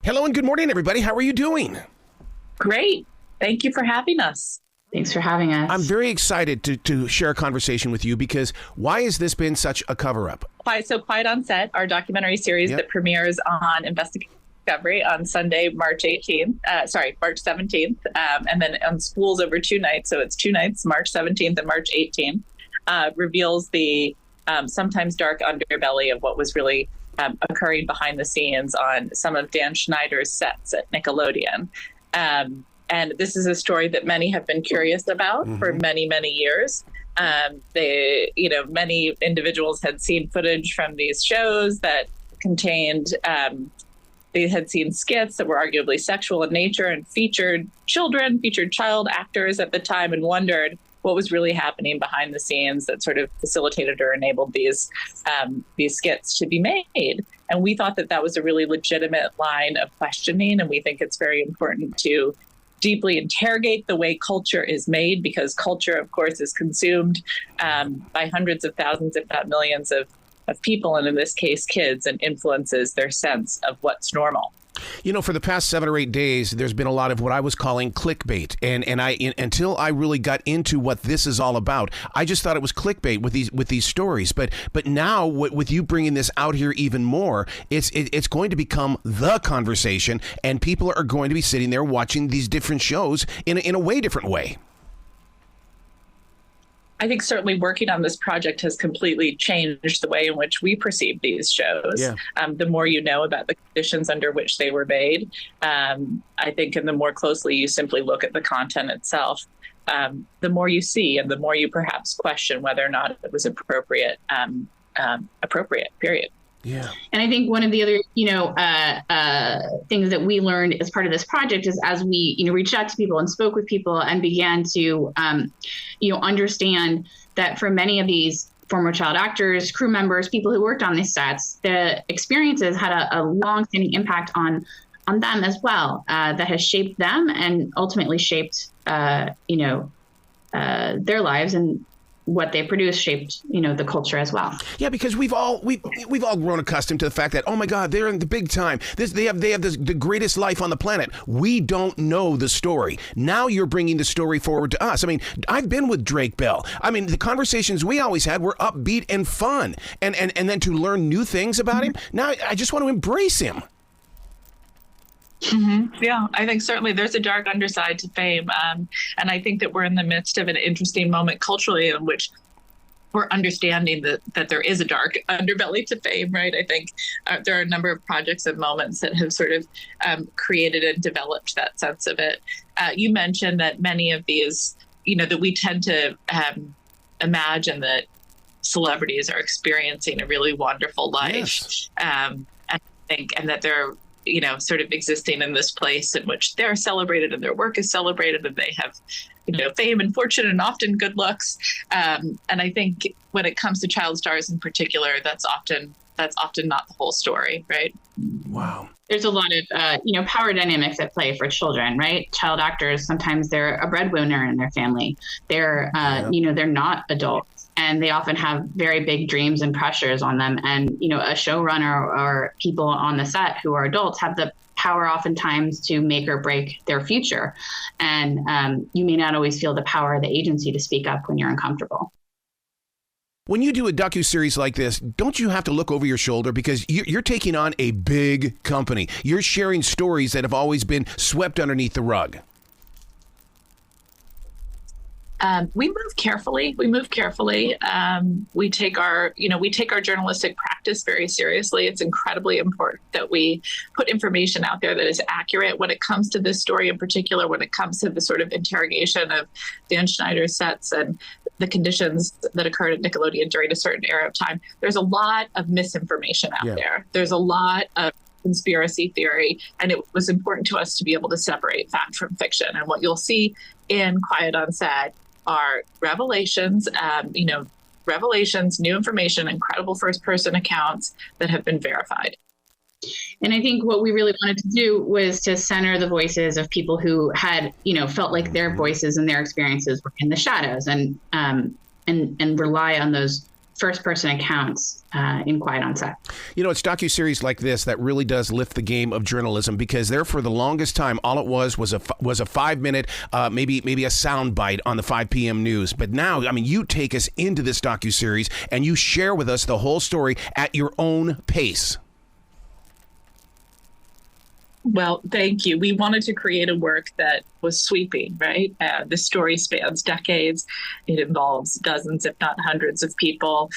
Hello and good morning, everybody. How are you doing? Great. Thank you for having us. Thanks for having us. I'm very excited to share a conversation with you because why has this been such a cover-up? Quiet on Set, our documentary series that premieres on Investigative Discovery on Sunday, March 17th, and then on Schools over 2 nights. So it's 2 nights, March 17th and March 18th, reveals the sometimes dark underbelly of what was really occurring behind the scenes on some of Dan Schneider's sets at Nickelodeon. And this is a story that many have been curious about for many, many years. Many individuals had seen footage from these shows that contained, they had seen skits that were arguably sexual in nature and featured child actors at the time, and wondered what was really happening behind the scenes that sort of facilitated or enabled these skits to be made. And we thought that was a really legitimate line of questioning, and we think it's very important to deeply interrogate the way culture is made, because culture, of course, is consumed by hundreds of thousands, if not millions of people, and in this case, kids, and influences their sense of what's normal. You know, for the past 7 or 8 days, there's been a lot of what I was calling clickbait. And until I really got into what this is all about, I just thought it was clickbait with these stories. But now with you bringing this out here even more, it's going to become the conversation, and people are going to be sitting there watching these different shows in a way different way. I think certainly working on this project has completely changed the way in which we perceive these shows. Yeah. The more you know about the conditions under which they were made, I think, and the more closely you simply look at the content itself, the more you see and the more you perhaps question whether or not it was appropriate, period. Yeah. And I think one of the other, things that we learned as part of this project is as we, reached out to people and spoke with people and began to, understand that for many of these former child actors, crew members, people who worked on these sets, the experiences had a long-standing impact on them as well, that has shaped them and ultimately shaped, their lives, and what they produce shaped, the culture as well. Yeah, because we've all grown accustomed to the fact that, oh my God, they're in the big time. They have the greatest life on the planet. We don't know the story. Now you're bringing the story forward to us. I mean, I've been with Drake Bell. I mean, the conversations we always had were upbeat and fun, and then to learn new things about him. Now I just want to embrace him. Mm-hmm. Yeah, I think certainly there's a dark underside to fame. And I think that we're in the midst of an interesting moment culturally in which we're understanding that there is a dark underbelly to fame, right? I think there are a number of projects and moments that have sort of created and developed that sense of it. You mentioned that many of these, that we tend to imagine that celebrities are experiencing a really wonderful life. Yes. And that they're sort of existing in this place in which they're celebrated and their work is celebrated, and they have, fame and fortune and often good looks. And I think when it comes to child stars in particular, that's often not the whole story, right? Wow. There's a lot of, power dynamics at play for children, right? Child actors, sometimes they're a breadwinner in their family. They're, they're not adults. And they often have very big dreams and pressures on them. And, a showrunner or people on the set who are adults have the power oftentimes to make or break their future. And you may not always feel the power or the agency to speak up when you're uncomfortable. When you do a docuseries like this, don't you have to look over your shoulder, because you're taking on a big company. You're sharing stories that have always been swept underneath the rug. We move carefully. We take our journalistic practice very seriously. It's incredibly important that we put information out there that is accurate when it comes to this story in particular, when it comes to the sort of interrogation of Dan Schneider's sets and the conditions that occurred at Nickelodeon during a certain era of time. There's a lot of misinformation out there. There's a lot of conspiracy theory, and it was important to us to be able to separate fact from fiction. And what you'll see in Quiet on Set are revelations, new information, incredible first-person accounts that have been verified. And I think what we really wanted to do was to center the voices of people who had, felt like their voices and their experiences were in the shadows, and rely on those first-person accounts in Quiet on Set. You know, it's docuseries like this that really does lift the game of journalism, because there for the longest time, all it was a 5-minute, maybe a sound bite on the 5 p.m. news. But now, I mean, you take us into this docuseries and you share with us the whole story at your own pace. Well, thank you. We wanted to create a work that was sweeping, right? The story spans decades. It involves dozens, if not hundreds of people.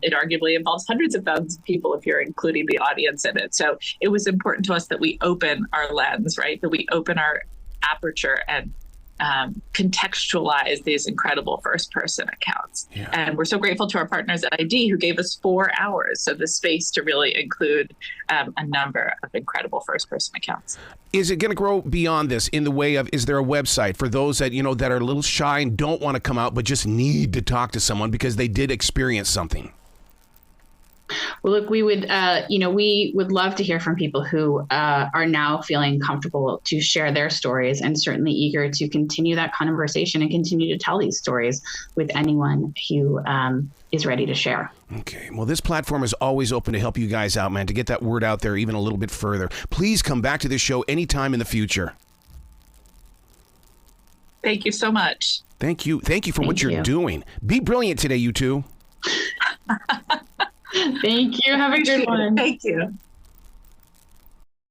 It arguably involves hundreds of thousands of people if you're including the audience in it. So it was important to us that we open our lens, right? That we open our aperture and contextualize these incredible first-person accounts. Yeah. And we're so grateful to our partners at ID who gave us 4 hours of the space to really include a number of incredible first-person accounts. Is it going to grow beyond this in the way of, is there a website for those that, you know, that are a little shy and don't want to come out but just need to talk to someone because they did experience something? Well, look, we would love to hear from people who are now feeling comfortable to share their stories, and certainly eager to continue that conversation and continue to tell these stories with anyone who is ready to share. Okay. Well, this platform is always open to help you guys out, man, to get that word out there even a little bit further. Please come back to this show anytime in the future. Thank you so much. Thank you. Thank you for what you're doing. Be brilliant today, you two. Thank you. Have a good one. Thank you.